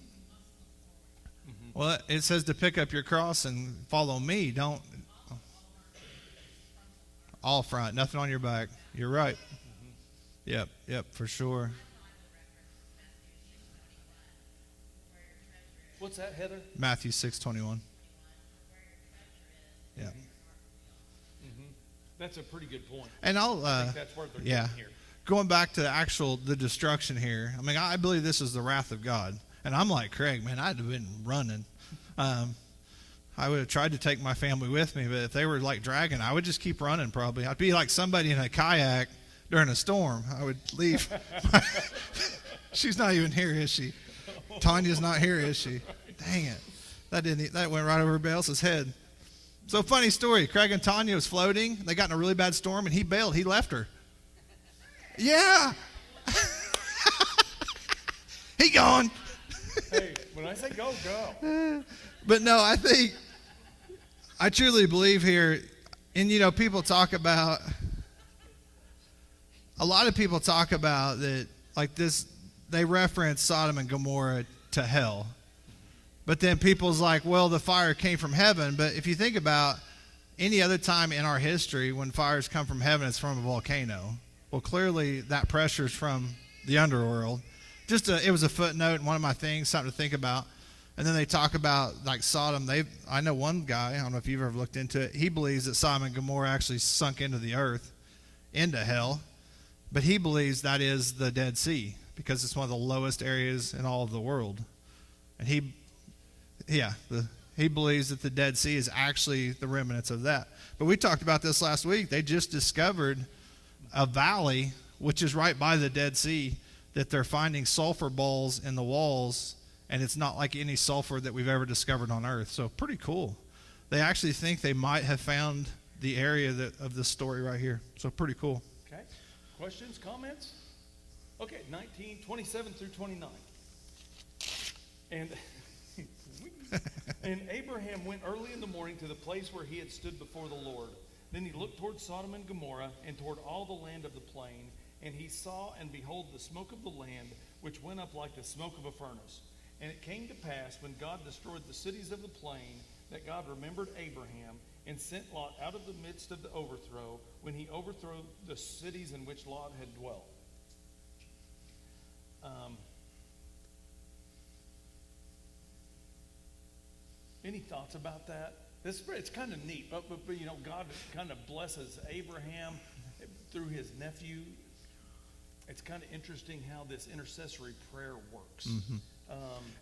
Well, it says to pick up your cross and follow me. Don't all front, nothing on your back. You're right. Yep, for sure. What's that, Heather? Matthew 6:21. Yeah. That's a pretty good point. And I'll I think that's where they're yeah. getting here. Going back to the destruction here. I mean, I believe this is the wrath of God. And I'm like Craig, man, I'd have been running. I would have tried to take my family with me, but if they were like dragging, I would just keep running probably. I'd be like somebody in a kayak during a storm. I would leave. She's not even here, is she? Tanya's not here, is she? Dang it. That went right over Bale's head. So funny story. Craig and Tanya was floating. They got in a really bad storm, and he bailed. He left her. Yeah. He gone. Hey, when I say go, go. But no, I truly believe here, and you know, a lot of people talk about that, like this, they reference Sodom and Gomorrah to hell. But then people's like, well, the fire came from heaven. But if you think about any other time in our history when fires come from heaven, it's from a volcano. Well, clearly that pressure is from the underworld. It was a footnote in one of my things, something to think about. And then they talk about like Sodom. I know one guy, I don't know if you've ever looked into it. He believes that Sodom and Gomorrah actually sunk into the earth, into hell. But he believes that is the Dead Sea because it's one of the lowest areas in all of the world. And he believes that the Dead Sea is actually the remnants of that. But we talked about this last week. They just discovered a valley, which is right by the Dead Sea, that they're finding sulfur balls in the walls, and it's not like any sulfur that we've ever discovered on Earth. So pretty cool. They actually think they might have found the area of this story right here. So pretty cool. Okay. Questions, comments? Okay, 27 through 29. And Abraham went early in the morning to the place where he had stood before the Lord. Then he looked toward Sodom and Gomorrah and toward all the land of the plain. And he saw and behold the smoke of the land, which went up like the smoke of a furnace. And it came to pass, when God destroyed the cities of the plain, that God remembered Abraham and sent Lot out of the midst of the overthrow, when he overthrew the cities in which Lot had dwelt. Any thoughts about that? It's kind of neat, but you know, God kind of blesses Abraham through his nephew. It's kind of interesting how this intercessory prayer works.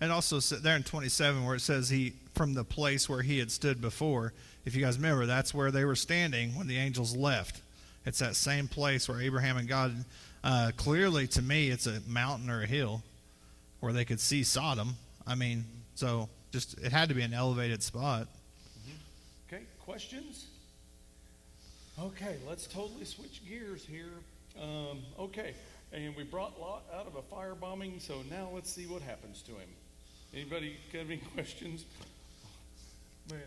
And also there in 27 where it says he, from the place where he had stood before, if you guys remember, that's where they were standing when the angels left. It's that same place where Abraham and God, clearly to me, it's a mountain or a hill where they could see Sodom. I mean, so just, it had to be an elevated spot. Okay, questions? Okay, let's totally switch gears here. Okay, and we brought Lot out of a firebombing, so now let's see what happens to him. Anybody have any questions? Man,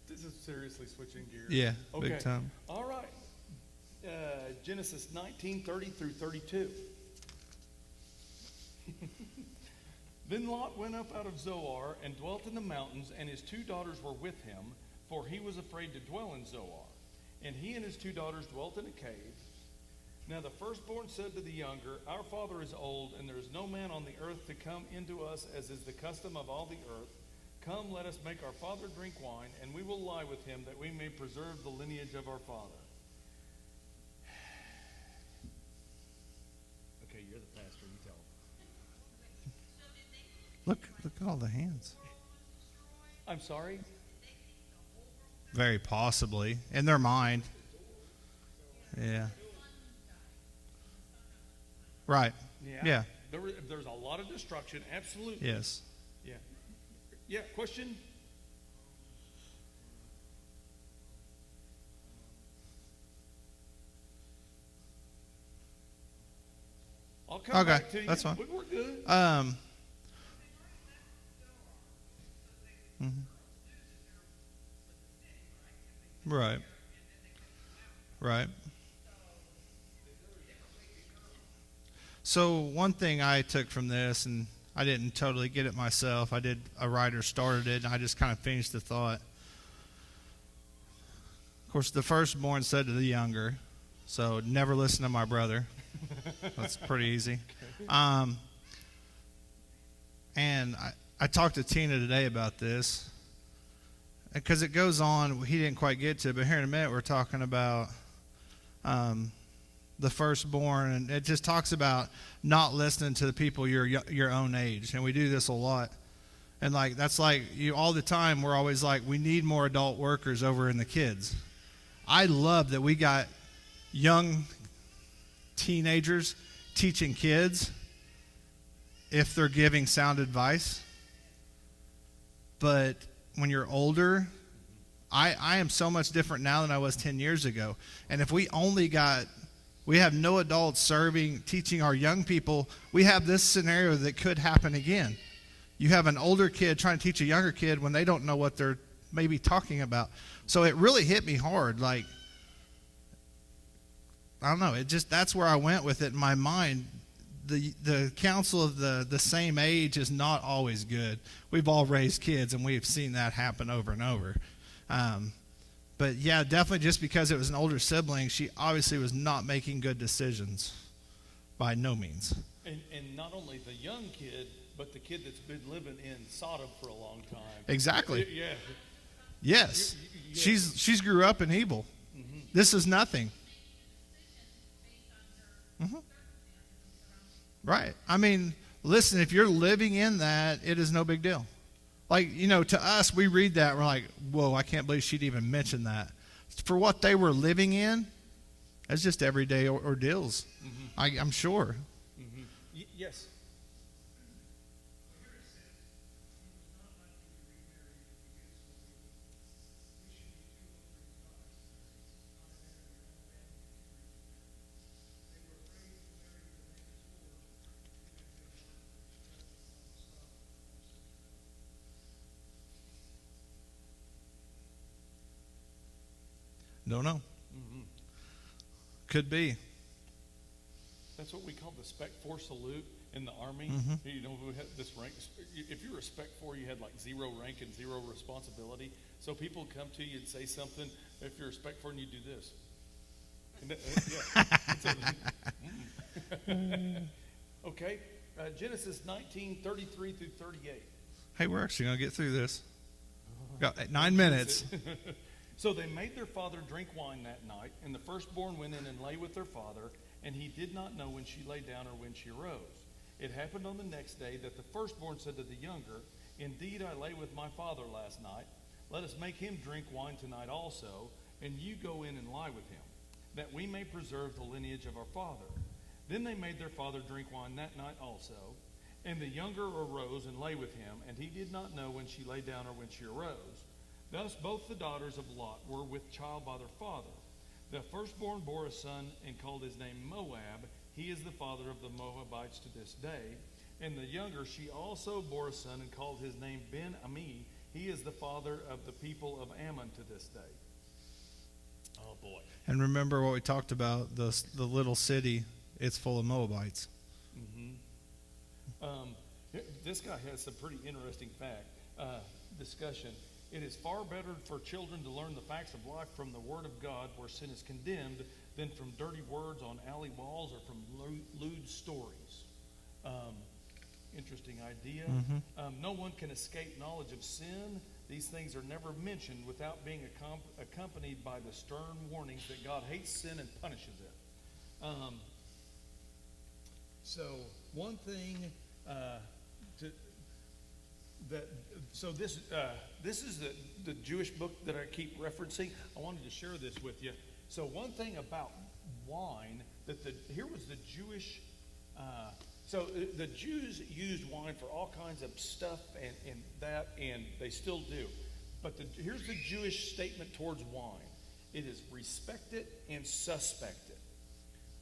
this is seriously switching gears. Yeah, Okay. big time. All right. Genesis 19:30 through 32. Then Lot went up out of Zoar and dwelt in the mountains, and his 2 daughters were with him, for he was afraid to dwell in Zoar. And he and his 2 daughters dwelt in a cave. Now the firstborn said to the younger, Our father is old, and there is no man on the earth to come into us, as is the custom of all the earth. Come, let us make our father drink wine, and we will lie with him, that we may preserve the lineage of our father. Okay, you're the pastor, you tell him. Look at all the hands. I'm sorry? Very possibly. In their mind. Yeah. Right. Yeah. There's a lot of destruction, absolutely. Yes. Yeah. Yeah, question? I'll come Okay, back to you. that's fine. We're good. Mhm. Right. Right. So one thing I took from this, and I didn't totally get it myself. A writer started it, and I just kind of finished the thought. Of course, the firstborn said to the younger, so never listen to my brother. That's pretty easy. And I talked to Tina today about this, because it goes on, he didn't quite get to it, but here in a minute we're talking about the firstborn, and it just talks about not listening to the people your own age, and we do this a lot. And like that's like you all the time. We're always like, we need more adult workers over in the kids. I love that we got young teenagers teaching kids if they're giving sound advice. But when you're older, I am so much different now than I was 10 years ago. And if we have no adults teaching our young people, we have this scenario that could happen again. You have an older kid trying to teach a younger kid when they don't know what they're maybe talking about. So it really hit me hard. Like, I don't know. That's where I went with it in my mind. The counsel of the same age is not always good. We've all raised kids, and we've seen that happen over and over. But yeah, definitely just because it was an older sibling, she obviously was not making good decisions. By no means. And not only the young kid, but the kid that's been living in Sodom for a long time. Exactly. Yeah. Yes. Yeah. She's grew up in evil. Mm-hmm. This is nothing. Mm-hmm. Right. I mean, listen, if you're living in that, it is no big deal. Like, to us, we read that, we're like, whoa, I can't believe she'd even mention that. For what they were living in, that's just everyday ordeals, I'm sure. Mm-hmm. Yes. Don't know. Mm-hmm. Could be. That's what we call the Spec 4 salute in the Army. Mm-hmm. We had this rank. If you were a Spec 4, you had like 0 rank and 0 responsibility. So people come to you and say something. If you're a Spec 4, and you do this. Okay. Genesis 19:33 through 38. Hey, we're actually going to get through this. Got 9 minutes. So they made their father drink wine that night, and the firstborn went in and lay with their father, and he did not know when she lay down or when she arose. It happened on the next day that the firstborn said to the younger, Indeed, I lay with my father last night. Let us make him drink wine tonight also, and you go in and lie with him, that we may preserve the lineage of our father. Then they made their father drink wine that night also, and the younger arose and lay with him, and he did not know when she lay down or when she arose. Thus both the daughters of Lot were with child by their father. The firstborn bore a son and called his name Moab. He is the father of the Moabites to this day. And the younger, she also bore a son and called his name Ben-Ami. He is the father of the people of Ammon to this day. Oh, boy. And remember what we talked about, the little city, it's full of Moabites. This guy has some pretty interesting discussion. It is far better for children to learn the facts of life from the Word of God where sin is condemned than from dirty words on alley walls or from lewd stories. Interesting idea. No one can escape knowledge of sin. These things are never mentioned without being accompanied by the stern warnings that God hates sin and punishes it. So one thing this is the Jewish book that I keep referencing. I wanted to share this with you. So one thing about wine here was the Jewish. So the Jews used wine for all kinds of stuff and they still do. But here's the Jewish statement towards wine. It is respect it and suspect it.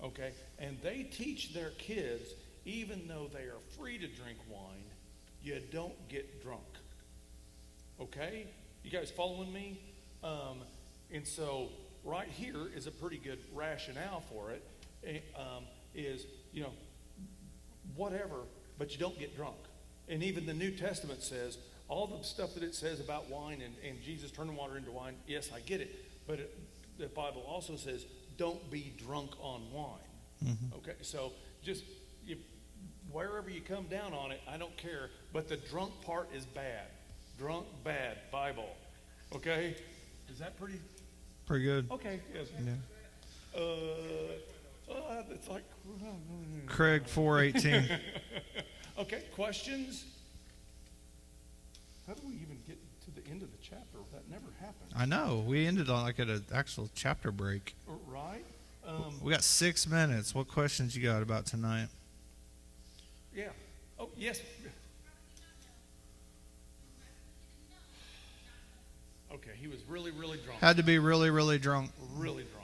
Okay? And they teach their kids, even though they are free to drink wine, you don't get drunk. Okay? You guys following me? And so right here is a pretty good rationale for it. Whatever, but you don't get drunk. And even the New Testament says, all the stuff that it says about wine and Jesus turning water into wine, yes, I get it. But the Bible also says, don't be drunk on wine. Okay, so just wherever you come down on it, I don't care. But the drunk part is bad. Drunk, bad, Bible. Okay? Is that pretty good? Okay, yes. Yeah. It's like Craig 4:18. Okay, questions? How do we even get to the end of the chapter? That never happened. I know. We ended on like at an actual chapter break. Right? We got 6 minutes. What questions you got about tonight? Yeah. Oh, yes. Okay, he was really, really drunk. Had to be really, really drunk. Really drunk.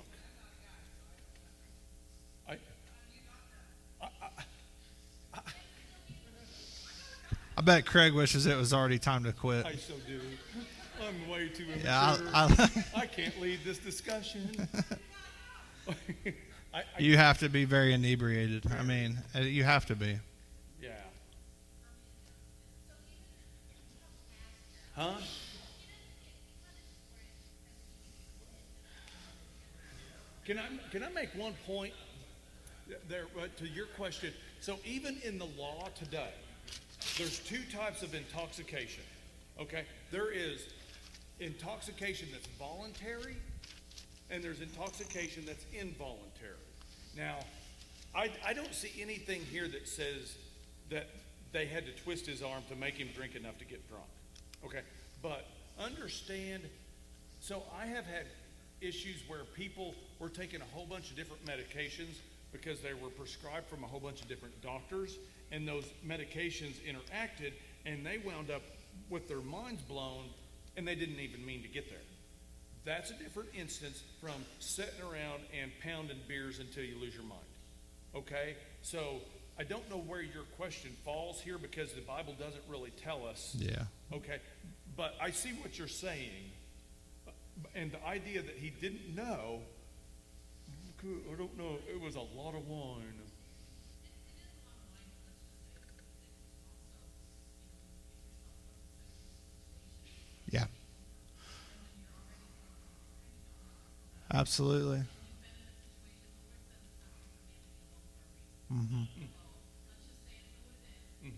I bet Craig wishes it was already time to quit. I so do. I'm way too immature. Yeah, I can't lead this discussion. You have to be very inebriated. I mean, you have to be. Yeah. Huh? Can I make one point there to your question? So even in the law today, there's two types of intoxication. Okay? There is intoxication that's voluntary, and there's intoxication that's involuntary. Now, I don't see anything here that says that they had to twist his arm to make him drink enough to get drunk. Okay? But understand, so I have had issues where people were taking a whole bunch of different medications because they were prescribed from a whole bunch of different doctors, and those medications interacted, and they wound up with their minds blown, and they didn't even mean to get there. That's a different instance from sitting around and pounding beers until you lose your mind. Okay? So I don't know where your question falls here because the Bible doesn't really tell us. Yeah. Okay? But I see what you're saying. And the idea that he didn't know, I don't know, it was a lot of wine. Yeah. Absolutely.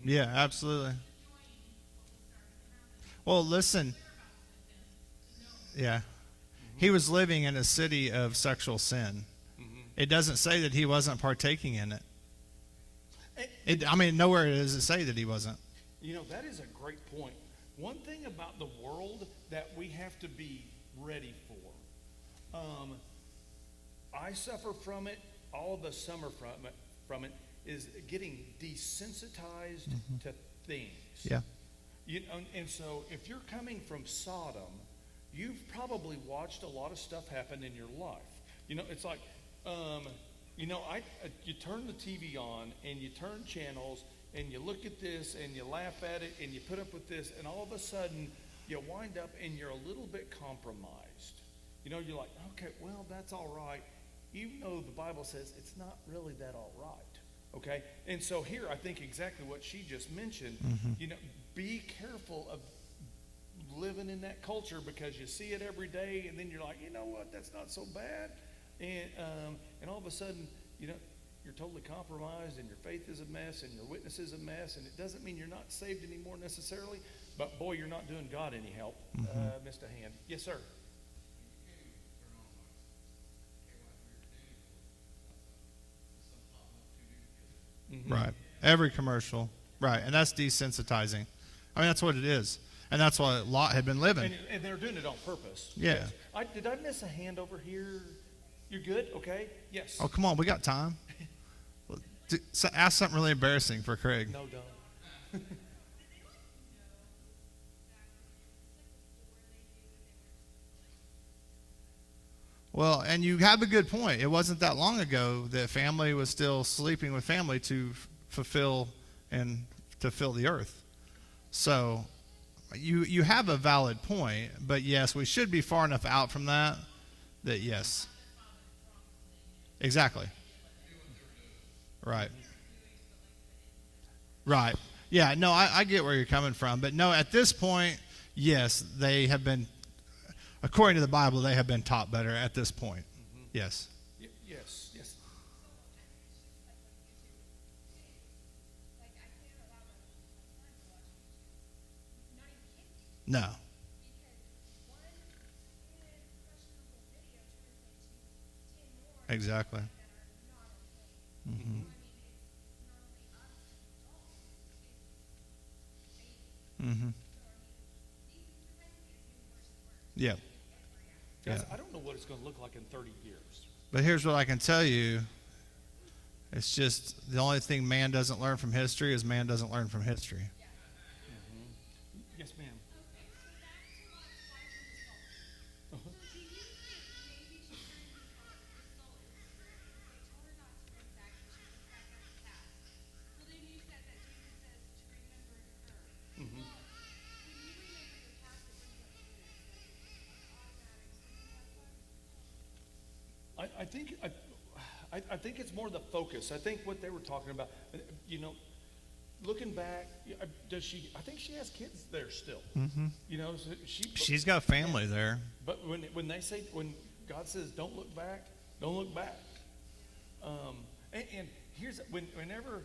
Yeah, absolutely. Well, listen. Yeah. He was living in a city of sexual sin. It doesn't say that he wasn't partaking in it. Nowhere does it say that he wasn't. You know, that is a great point. One thing about the world that we have to be ready for. I suffer from it. All of us suffer from it is getting desensitized to things. Yeah. You know, and so if you're coming from Sodom, you've probably watched a lot of stuff happen in your life. You know, it's like, you turn the TV on and you turn channels and you look at this and you laugh at it and you put up with this, and all of a sudden you wind up and you're a little bit compromised. You know, you're like, okay, well, that's all right, even though the Bible says it's not really that all right. Okay? And so here I think exactly what she just mentioned. You know, be careful of living in that culture, because you see it every day, and then you're like, you know what, that's not so bad. And all of a sudden, you know, you're totally compromised, and your faith is a mess, and your witness is a mess, and it doesn't mean you're not saved anymore necessarily, but boy, you're not doing God any help. Mr. Hand. Yes, sir. Right. Every commercial. Right. And that's desensitizing. I mean, that's what it is. And that's what Lot had been living. And they're doing it on purpose. Yeah. Yes. Did I miss a hand over here? You're good? Okay. Yes. Oh, come on. We got time. Ask something really embarrassing for Craig. No, don't. Well, and you have a good point. It wasn't that long ago that family was still sleeping with family to fulfill and to fill the earth. So you have a valid point, but yes, we should be far enough out from that yes. Exactly. Right. Right. Yeah, no, I get where you're coming from. But no, at this point, yes, they have been, according to the Bible, they have been taught better at this point. Yes. Yes. Yes. No. Exactly. Yeah. Guys, Yeah. I don't know what it's going to look like in 30 years. But here's what I can tell you. It's just the only thing man doesn't learn from history is man doesn't learn from history. Yes, ma'am. I think it's more the focus. I think what they were talking about, you know, looking back, does she? I think she has kids there still. You know, so She's got family there. But when they say, when God says, "Don't look back," don't look back. And here's whenever,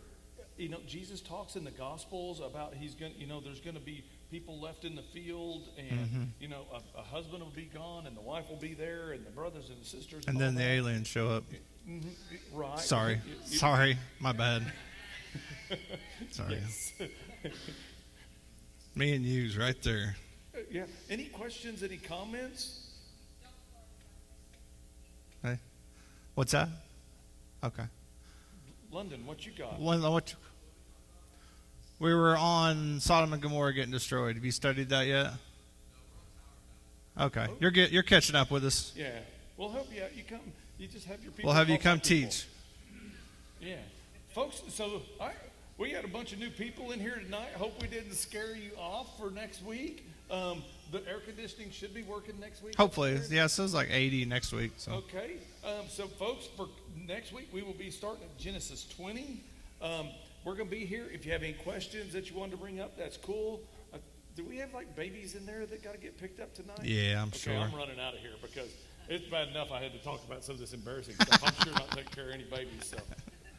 you know, Jesus talks in the Gospels about he's going, you know, there's going to be people left in the field, and you know, a husband will be gone, and the wife will be there, and the brothers and the sisters, And then the aliens show up. Right? Sorry. Sorry. My bad. Sorry. Yes. Me and you's right there. Yeah. Any questions? Any comments? Hey. What's that? Okay. London, what you got? We were on Sodom and Gomorrah getting destroyed. Have you studied that yet? Okay. You're catching up with us. Yeah. We'll help you out. You come. You just have your people. We'll have you help come our people. teach. Yeah. Folks, so we had a bunch of new people in here tonight. I hope we didn't scare you off for next week. The air conditioning should be working next week. Hopefully. Yeah, so it's like 80 next week. So. Okay. So, folks, for next week, we will be starting at Genesis 20. We're going to be here. If you have any questions that you wanted to bring up, that's cool. Do we have, like, babies in there that got to get picked up tonight? Yeah, I'm okay, sure. I'm running out of here because it's bad enough I had to talk about some of this embarrassing stuff. I'm sure not taking care of any babies. So,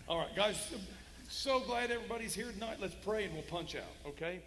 all right, guys, so glad everybody's here tonight. Let's pray and we'll punch out, okay?